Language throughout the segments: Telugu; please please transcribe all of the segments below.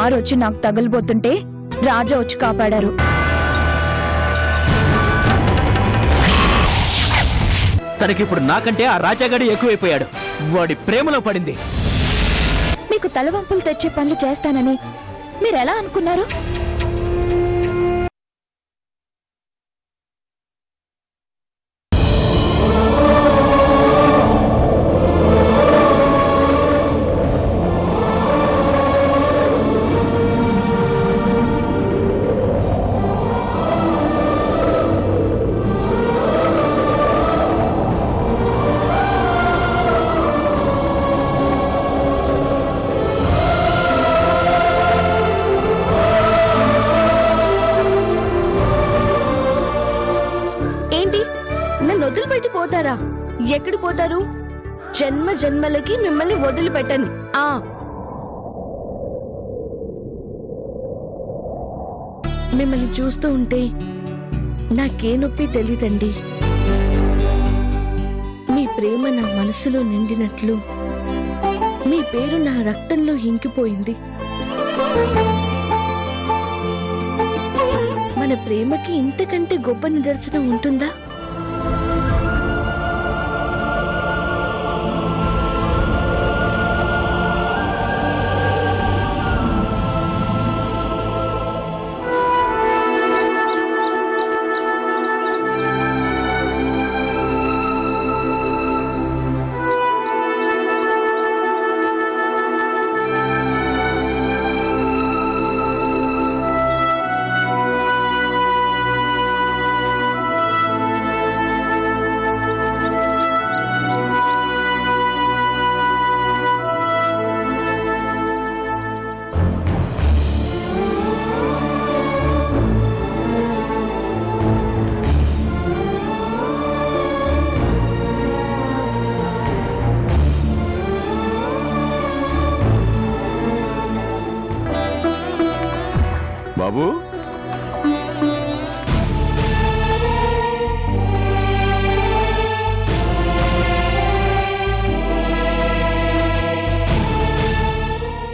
కారు వచ్చి నాకు తగలబోతుంటే రాజా వచ్చి కాపాడారు. తనకిప్పుడు నాకంటే ఆ రాజాగాడి ఎక్కువైపోయాడు. వాడి ప్రేమలో పడింది. మీకు తలవంపులు తెచ్చే పనులు చేస్తానని మీరెలా అనుకున్నారు? వదిలిపెట్టిపోతారా? ఎక్కడి పోతారు? జన్మ జన్మలకి మిమ్మల్ని వదిలిపెట్టను. మిమ్మల్ని చూస్తూ ఉంటే నాకే నొప్పి తెలీదండి. మీ ప్రేమ నా మనసులో నిండినట్లు మీ పేరు నా రక్తంలో ఇంకిపోయింది. మన ప్రేమకి ఇంతకంటే గొప్ప నిదర్శనం ఉంటుందా? బాబు,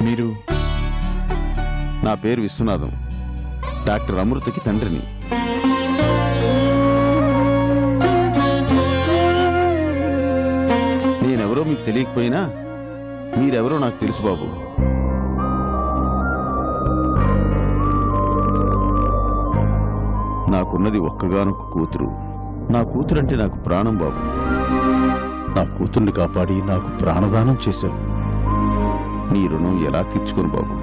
మీరు? నా పేరు విశ్వనాథం. డాక్టర్ అమృతకి తండ్రిని. నేనెవరో మీకు తెలియకపోయినా మీరెవరో నాకు తెలుసు బాబు. నాకున్నది ఒక్కగానొక్క కూతురు. నా కూతురంటే నాకు ప్రాణం బాబు. నా కూతుర్ని కాపాడి నాకు ప్రాణదానం చేశావు. నీ రుణం ఎలా తీర్చుకోను బాబు?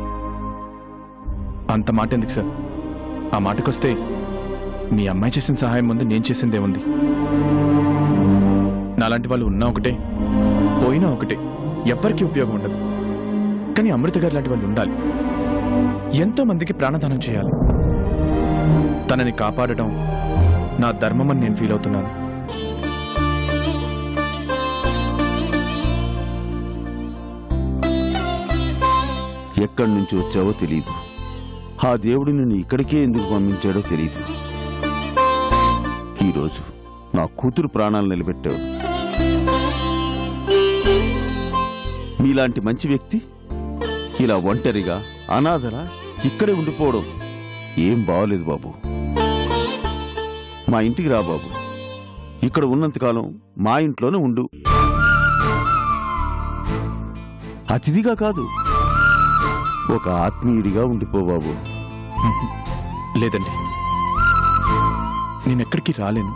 అంత మాట ఎందుకు సార్? ఆ మాటకొస్తే మీ అమ్మాయి చేసిన సహాయం ముందు నేను చేసిందేముంది? నాలాంటి వాళ్ళు ఉన్నా ఒకటే, పోయినా ఒకటే, ఎవ్వరికీ ఉపయోగం ఉండదు. కానీ అమృత గారు లాంటి వాళ్ళు ఉండాలి. ఎంతో మందికి ప్రాణదానం చేయాలి. తనని కాపాడటం నా ధర్మమని నేను ఫీల్ అవుతున్నాను. ఎక్కడి నుంచి వచ్చావో తెలియదు. ఆ దేవుడు నిన్ను ఇక్కడికే ఎందుకు పంపించాడో తెలియదు. ఈరోజు నా కూతురు ప్రాణాలు నిలబెట్టావు. మీలాంటి మంచి వ్యక్తి ఇలా ఒంటరిగా అనాథలా ఇక్కడే ఉండిపోవడం ఏం బాగోలేదు బాబు. మా ఇంటికి రా బాబు. ఇక్కడ ఉన్నంతకాలం మా ఇంట్లోనే ఉండు. అతిథిగా కాదు, ఒక ఆత్మీయుడిగా ఉండిపో బాబు. లేదండి, నేనెక్కడికి రాలేను.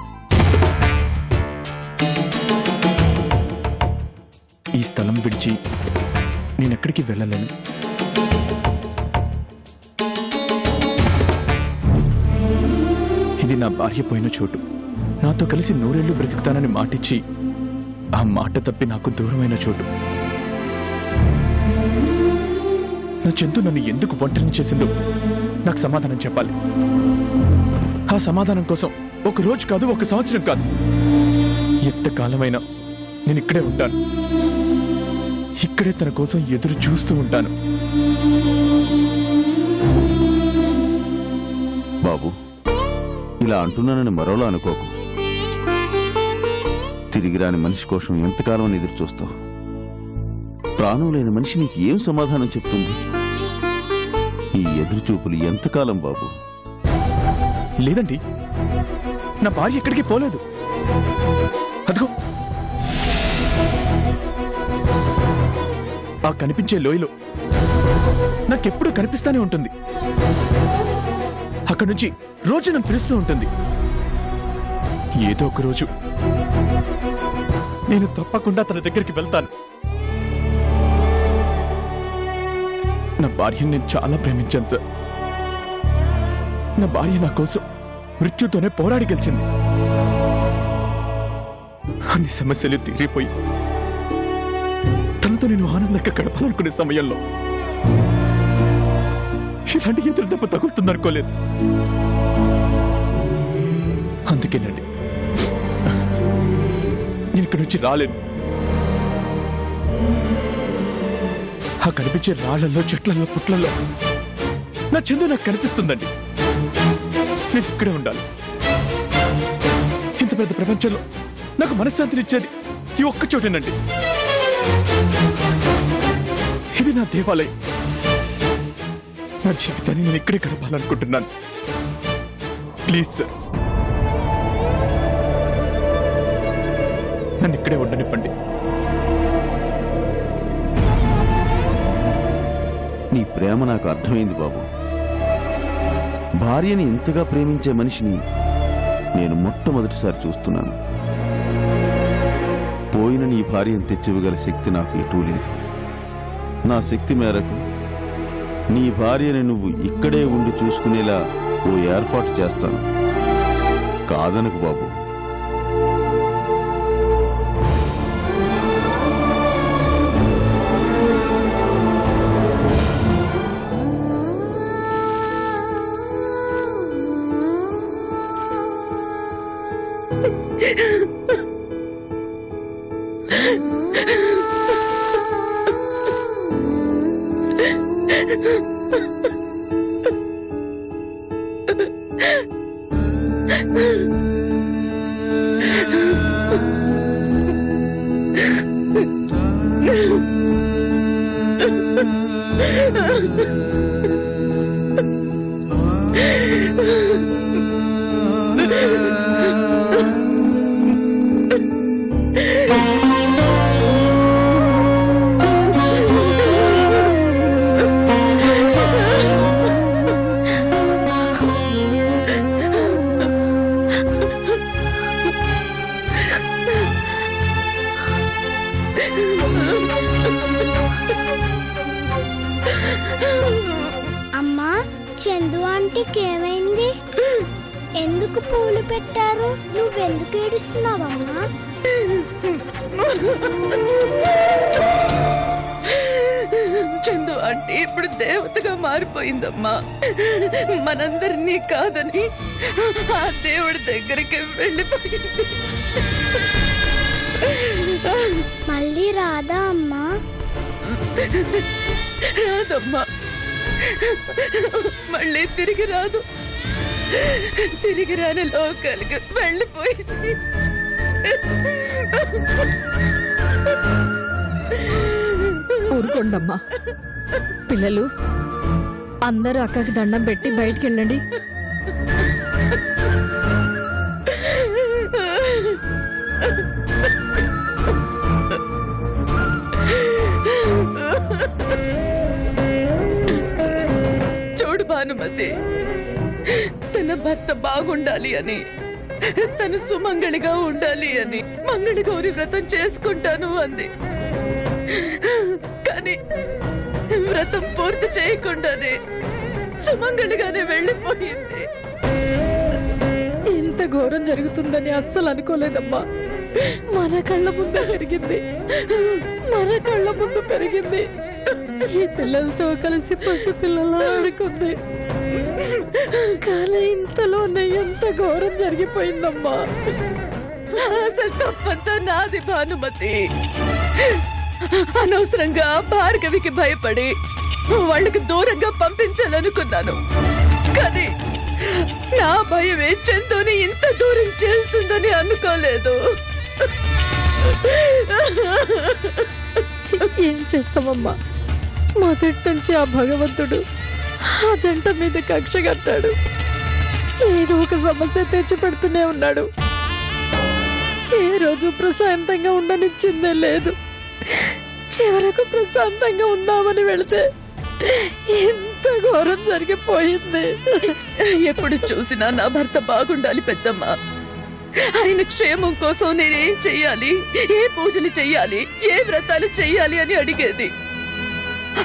ఈ స్థలం విడిచి నేనెక్కడికి వెళ్ళలేను. ఇది నా భార్య పోయిన చోటు. నాతో కలిసి 100 ఏళ్లు బ్రతుకుతానని మాటిచ్చి ఆ మాట తప్పి నాకు దూరమైన చోటు. నా చందు నన్ను ఎందుకు ఒంటరిని చేసిందో నాకు సమాధానం చెప్పాలి. ఆ సమాధానం కోసం ఒక రోజు కాదు, ఒక సంవత్సరం కాదు, ఎంతకాలమైనా నేను ఇక్కడే ఉంటాను. ఇక్కడే తన కోసం ఎదురు చూస్తూ ఉంటాను. బాబు, ఇలా అంటున్నానని మరోలా అనుకోకు. తిరిగి రాని మనిషి కోసం ఎంతకాలం ఎదురు చూస్తావు? ప్రాణం లేని మనిషి నీకు ఏం సమాధానం చెప్తుంది? ఈ ఎదురుచూపులు ఎంతకాలం బాబు? లేదండి, నా భార్య ఎక్కడికి పోలేదు. అదిగో ఆ కనిపించే లోయలో నాకెప్పుడు కనిపిస్తానే ఉంటుంది. అక్కడి నుంచి రోజు నన్ను పిలుస్తూ ఉంటుంది. ఏదో ఒక రోజు నేను తప్పకుండా తన దగ్గరికి వెళ్తాను. నా భార్యను నేను చాలా ప్రేమించాను సార్. నా భార్య నా కోసం మృత్యుతోనే పోరాడి గెలిచింది. అన్ని సమస్యలు తీరిపోయి తనతో నేను ఆనందంగా గడపాలనుకునే సమయంలో ఇలాంటి ఎదురు దెబ్బ తగులుతుందనుకోలేదు. అందుకేనండి నేను ఇక్కడి నుంచి రాలేను. ఆ కనిపించే రాళ్లలో, చెట్లలో, పుట్లలో నా చందు నాకు కనిపిస్తుందండి. నేను ఇక్కడే ఉండాలి. ఇంత పెద్ద ప్రపంచంలో నాకు మనశ్శాంతినిచ్చేది ఈ ఒక్క చోటేనండి. ఇది నా దేవాలయం. నా జీవితాన్ని నేను ఇక్కడే గడపాలనుకుంటున్నాను. ప్లీజ్ సార్, నన్ను ఇక్కడే ఉండనివ్వండి. నీ ప్రేమ నాకు అర్థమైంది బాబు. భార్యని ఇంతగా ప్రేమించే మనిషిని నేను మొట్టమొదటిసారి చూస్తున్నాను. పోయిన నీ భార్యను తెచ్చివ్వగల శక్తి నాకు ఎటూ లేదు. నా శక్తి మేరకు నీ భార్యని నువ్వు ఇక్కడే ఉండి చూసుకునేలా ఓ ఏర్పాటు చేస్తాను. కాదనకు బాబు. అమ్మా, చందు ఆంటీకి ఏమైంది? ఎందుకు పూలు పెట్టారు? నువ్వెందుకు ఏడుస్తున్నావమ్మా? చందు ఆంటీ ఇప్పుడు దేవతగా మారిపోయిందమ్మా. మనందరినీ కాదని ఆ దేవుడి దగ్గరికి వెళ్ళిపోయింది. మళ్ళీ రాదా అమ్మా? రాదమ్మా, మళ్ళీ తిరిగి రాదు. తిరిగి రాని లోకాలకి వెళ్ళిపోయింది. ఊరుకోండమ్మా. పిల్లలు అందరూ అక్కకి దండం పెట్టి బయటికి వెళ్ళండి. చూడు భానుమతి, తన భర్త బాగుండాలి అని, తను సుమంగళిగా ఉండాలి అని మంగళ గౌరి వ్రతం చేసుకుంటాను అంది. కానీ వ్రతం పూర్తి చేయకుండానే సుమంగళిగానే వెళ్ళిపోయింది. ఇంత ఘోరం జరుగుతుందని అస్సలు అనుకోలేదమ్మా. మన కళ్ళ ముందు పెరిగింది, మన కళ్ళ ముందు పెరిగింది. ఈ పిల్లలతో కలిసి పసి పిల్లలా ఆడుకుంది. కానీ ఇంతలోనే ఎంత ఘోరం జరిగిపోయిందమ్మా. అసలు తప్పంతా నాది భానుమతి. అనవసరంగా భార్గవికి భయపడి వాళ్ళకి దూరంగా పంపించాలనుకున్నాను. కానీ నా భయమే చందుని ఇంత దూరం చేస్తుందని అనుకోలేదు. ఏం చేస్తామమ్మా, మొదటి నుంచి ఆ భగవంతుడు ఆ జంట మీద కక్ష కట్టాడు. ఏదో ఒక సమస్య తెచ్చి పెడుతూనే ఉన్నాడు. ఏ రోజు ప్రశాంతంగా ఉండనిచ్చిందే లేదు. చివరకు ప్రశాంతంగా ఉందామని వెళితే ఎంత ఘోరం జరిగిపోయింది. ఎప్పుడు చూసినా నా భర్త బాగుండాలి పెద్దమ్మ, ఆయన క్షేమం కోసం నేనేం చెయ్యాలి, ఏ పూజలు చెయ్యాలి, ఏ వ్రతాలు చెయ్యాలి అని అడిగేది.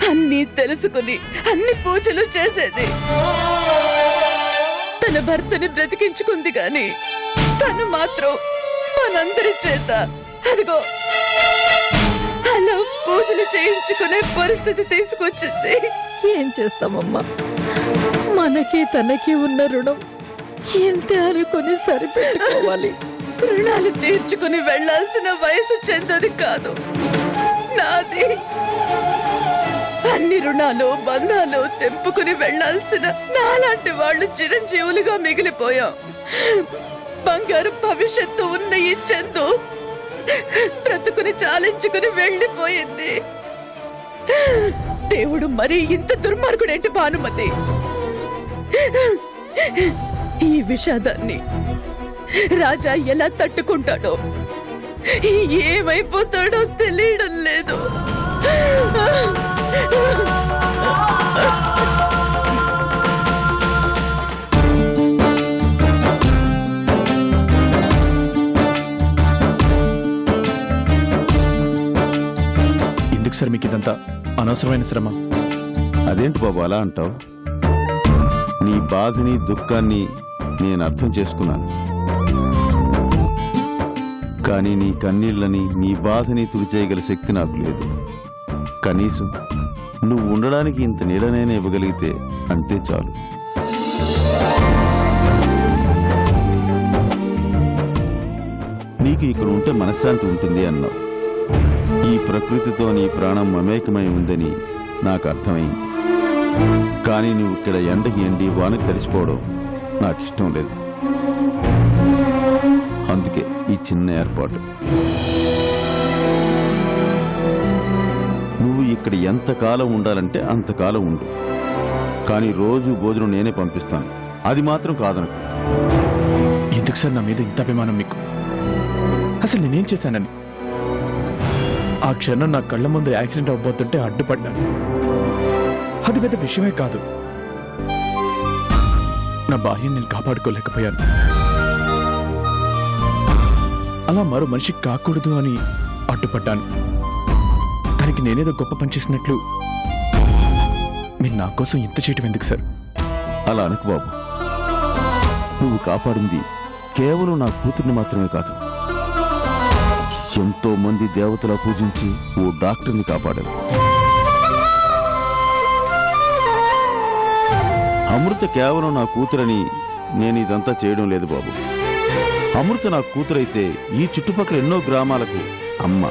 అన్నీ తెలుసుకుని అన్ని పూజలు చేసేది. తన భర్తని బ్రతికించుకుంది గాని తను మాత్రం మనందరి చేత అదిగో అలా పూజలు చేయించుకునే పరిస్థితి తీసుకొచ్చింది. ఏం చేస్తామమ్మా, మనకి తనకి ఉన్న రుణం ఇంతే అనుకుని సరిపెట్టుకోవాలి. రుణాలు తీర్చుకుని వెళ్లాల్సిన వయసు చెందది కాదు నాది. అన్ని రుణాలు బంధాలు తెంపుకుని వెళ్లాల్సిన నాలాంటి వాళ్ళు చిరంజీవులుగా మిగిలిపోయాం. బంగారు భవిష్యత్తు ఉన్న ఈ చందు బ్రతుకుని చాలించుకుని వెళ్లిపోయింది. దేవుడు మరీ ఇంత దుర్మార్గుడేంటి భానుమతి? ఈ విషాదాన్ని రాజా ఎలా తట్టుకుంటాడో, ఏమైపోతాడో తెలియడం లేదు. ఎందుకు సార్ మీకు ఇదంతా అనవసరమైన శ్రమ? అదేంటి బాబు అలా అంటావు? నీ బాధని దుఃఖాన్ని నేను అర్థం చేసుకున్నాను. కానీ నీ కన్నీళ్ళని నీ బాధని తుడిచేయగల శక్తి నాకు లేదు. కనీసం నువ్వు ఉండడానికి ఇంత నీడనైనా ఇవ్వగలిగితే అంతే చాలు. నీకు ఇక్కడ ఉంటే మనశ్శాంతి ఉంటుంది అన్నావు. ఈ ప్రకృతితో నీ ప్రాణం మమేకమై ఉందని నాకు అర్థమైంది. కానీ నువ్వు ఇక్కడ ఎండకి ఎండి వానకి తడిసిపోవడం నాకు ఇష్టం లేదు. అందుకే ఈ చిన్న ఏర్పాటు. నువ్వు ఇక్కడ ఎంతకాలం ఉండాలంటే అంతకాలం ఉండు. కానీ రోజు భోజనం నేనే పంపిస్తాను. అది మాత్రం కాదనకు. ఎందుకు సార్ నా మీద ఇంత అభిమానం మీకు? అసలు నేనేం చేశానని? ఆ క్షణం నా కళ్ళ ముందు యాక్సిడెంట్ అవ్వబోతుంటే అడ్డుపడ్డాను. అది పెద్ద విషయమే కాదు. నా భార్యని నేను కాపాడుకోలేకపోయాను. అలా మరో మనిషి కాకూడదు అని అడ్డుపడ్డాను. దానికి నేనేదో గొప్ప పని చేసినట్లు మీరు నా కోసం ఇంత చేయటం ఎందుకు సార్? అలా అనకు బాబు. నువ్వు కాపాడింది కేవలం నా కూతుర్ని మాత్రమే కాదు, ఎంతో మంది దేవతలా పూజించి ఓ డాక్టర్ని కాపాడావు. అమృత కేవలం నా కూతురని నేను ఇదంతా చేయడం లేదు బాబు. అమృత నా కూతురైతే ఈ చుట్టుపక్కల ఎన్నో గ్రామాలకు అమ్మ,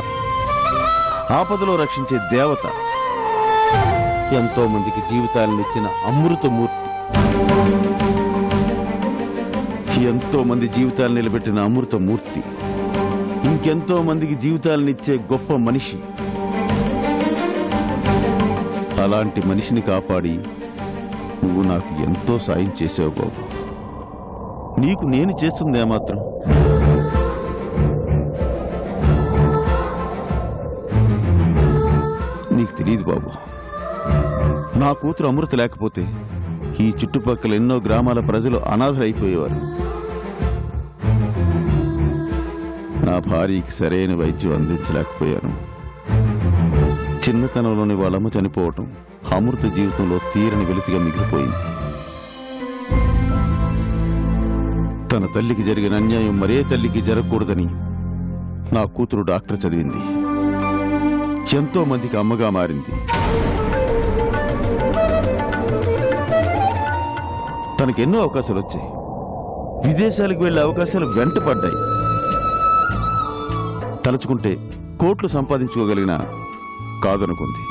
ఆపదలో రక్షించే దేవత, ఎంతో మందికి జీవితాలనిచ్చిన అమృతమూర్తి, ఎంతో మంది జీవితాలు నిలబెట్టిన అమృతమూర్తి, ఇంకెంతో మందికి జీవితాలనిచ్చే గొప్ప మనిషి. అలాంటి మనిషిని కాపాడి నువ్వు నాకు ఎంతో సాయం చేసావు బాబు. నీకు నేను చేస్తుంది ఏమాత్రం? నీకు తెలియదు బాబు. నా కూతురు అమృత లేకపోతే ఈ చుట్టుపక్కల ఎన్నో గ్రామాల ప్రజలు అనాథలైపోయేవారు. నా భార్యకి సరైన వైద్యం అందించలేకపోయాను. చిన్నతనంలోని వాళ్ళమ్మ చనిపోవటం అమృత జీవితంలో తీరని వెలితిగా మిగిలిపోయింది. తన తల్లికి జరిగిన అన్యాయం మరే తల్లికి జరగకూడదని నా కూతురు డాక్టర్ చదివింది. ఎంతో మందికి అమ్మగా మారింది. తనకెన్నో అవకాశాలు వచ్చాయి. విదేశాలకు వెళ్లే అవకాశాలు వెంట పడ్డాయి. తలుచుకుంటే కోట్లు సంపాదించుకోగలిగిన కాదనుకుంది.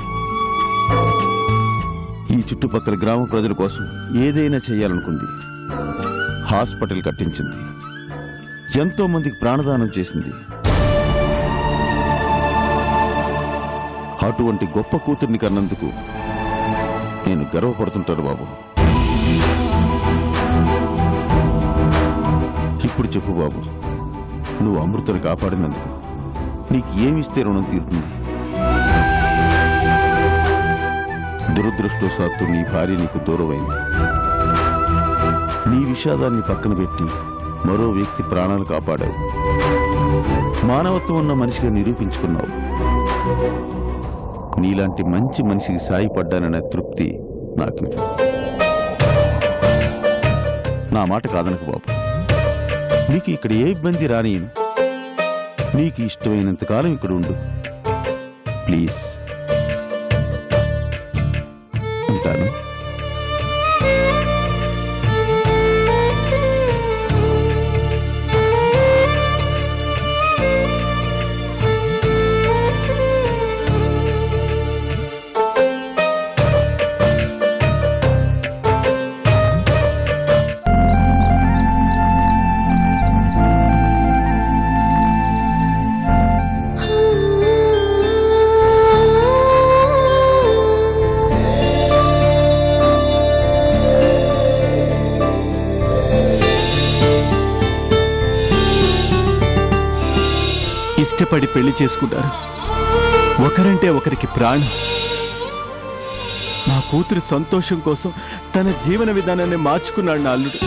ఈ చుట్టుపక్కల గ్రామ ప్రజల కోసం ఏదైనా చేయాలనుకుంది. హాస్పిటల్ కట్టించింది. ఎంతో మందికి ప్రాణదానం చేసింది. అటువంటి గొప్ప కూతుర్ని కన్నందుకు నేను గర్వపడుతుంటాను బాబు. ఇప్పుడు చెప్పు బాబు, నువ్వు అమృతను కాపాడినందుకు నీకు ఏమిస్తే రుణం తీరుతుంది? దురదృష్టవశాత్తు నీ భార్య నీకు దూరమైంది. నీ విషాదాన్ని పక్కన పెట్టి మరో వ్యక్తి ప్రాణాలు కాపాడావు. మానవత్వం ఉన్న మనిషిగా నిరూపించుకున్నావు. నీలాంటి మంచి మనిషికి సాయపడ్డాననే తృప్తి నాకు. నా మాట కాదనకు బాబు. నీకు ఇక్కడ ఏ ఇబ్బంది రానియను. నీకు ఇష్టమైనంతకాలం ఇక్కడ ఉండు. ప్లీజ్. ఉంటాను. ఇష్టపడి పెళ్లి చేసుకుంటారు. ఒకరంటే ఒకరికి ప్రాణం. నా కూతురు సంతోషం కోసం తన జీవన విధానాన్ని మార్చుకున్నాడు నా అల్లుడు.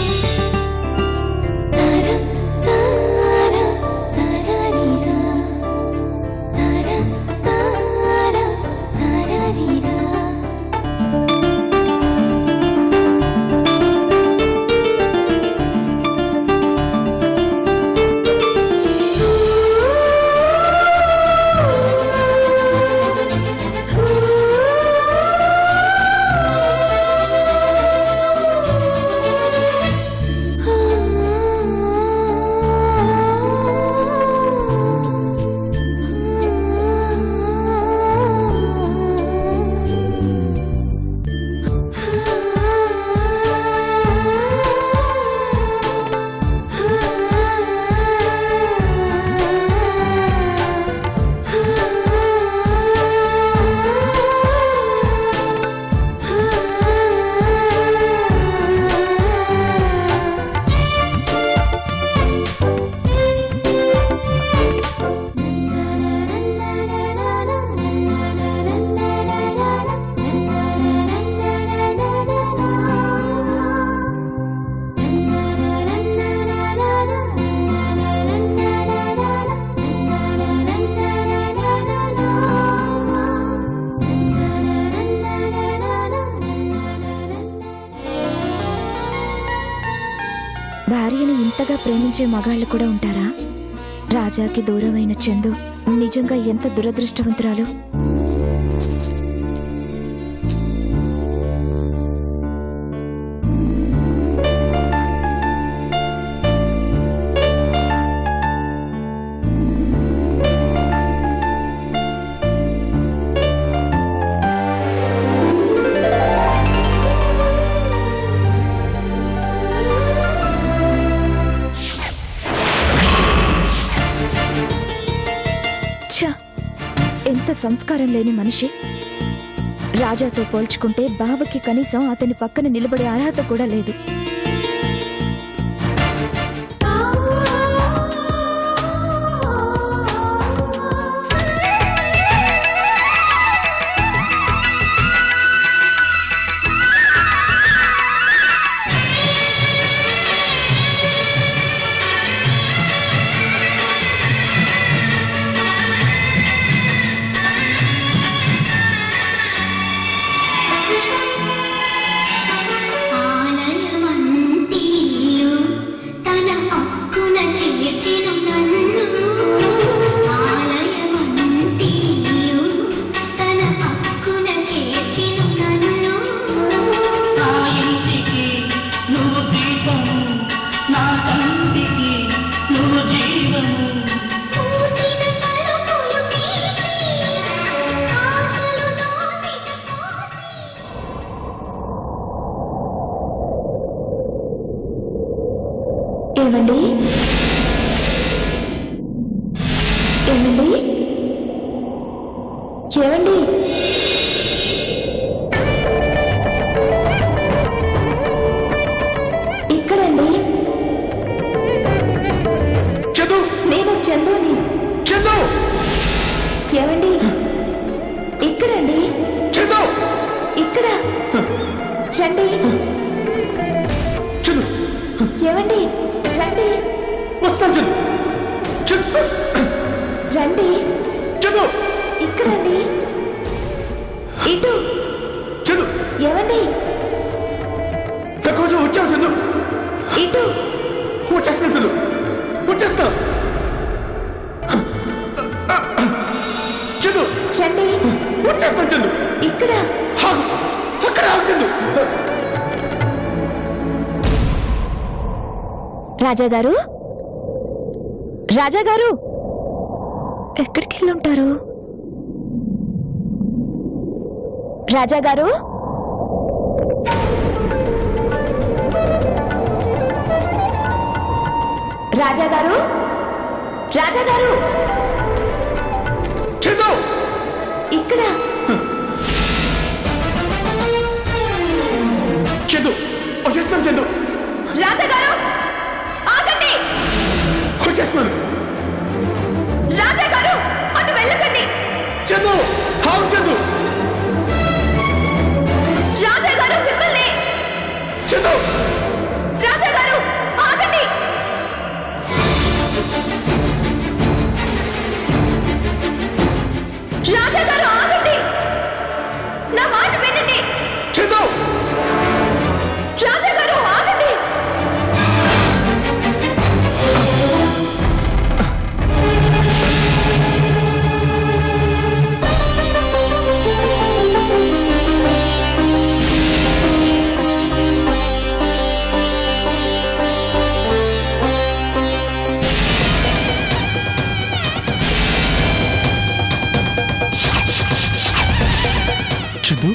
భార్యను ఇంతగా ప్రేమించే మగాళ్ళు కూడా ఉంటారా? రాజాకి దూరమైన చందు నిజంగా ఎంత దురదృష్టవంతురాలు. ఎంత సంస్కారం లేని మనిషి. రాజాతో పోల్చుకుంటే బావకి కనీసం అతని పక్కన నిలబడే అర్హత కూడా లేదు. ఏమండి ఏమండి ఏమండి ఏమండి రండి వస్తాను చందు. రండి చందు ఇక్కడండి ఇటు చందు ఏమండి నా కోసం వచ్చావు చందు. ఇటు వచ్చేస్తున్నా చందు, వచ్చేస్తా చందు, రండి వచ్చేస్తాను చందు. ఇక్కడ అక్కడ చందు. రాజా గారు, రాజా గారు ఎక్కడికి వెళ్ళుంటారు? రాజా గారు, రాజా గారు, రాజా గారు చందు ఇక్కడ చందు, వచ్చేస్తున్నాను చందు, రాజా గారు ఆగండి. వచ్చేస్తున్నాను రాజా గారు అటు వెళ్ళకండి. చందు. హావు చందు. రాజా గారు మిమ్మల్ని. చందు రాజా గారు ఆగండి. రాజా గారు ఆగండి, నా మాట వినండి. చందు. రాజా గారు ఆగండి. చందు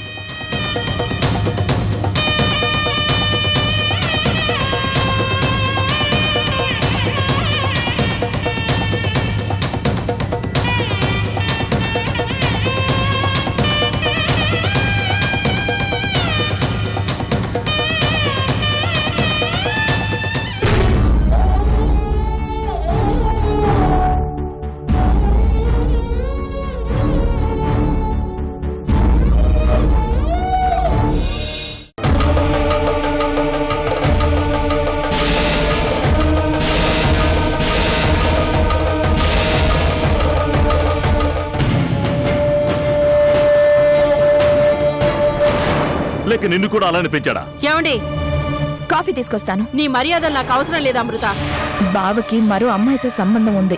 లేక నిన్ను కూడా అలానే పెంచాడా? ఏమండి, కాఫీ తీసుకొస్తాను. నీ మర్యాదలు నాకు అవసరం లేదు అమృత. బావకి మరో అమ్మాయితో సంబంధం ఉంది.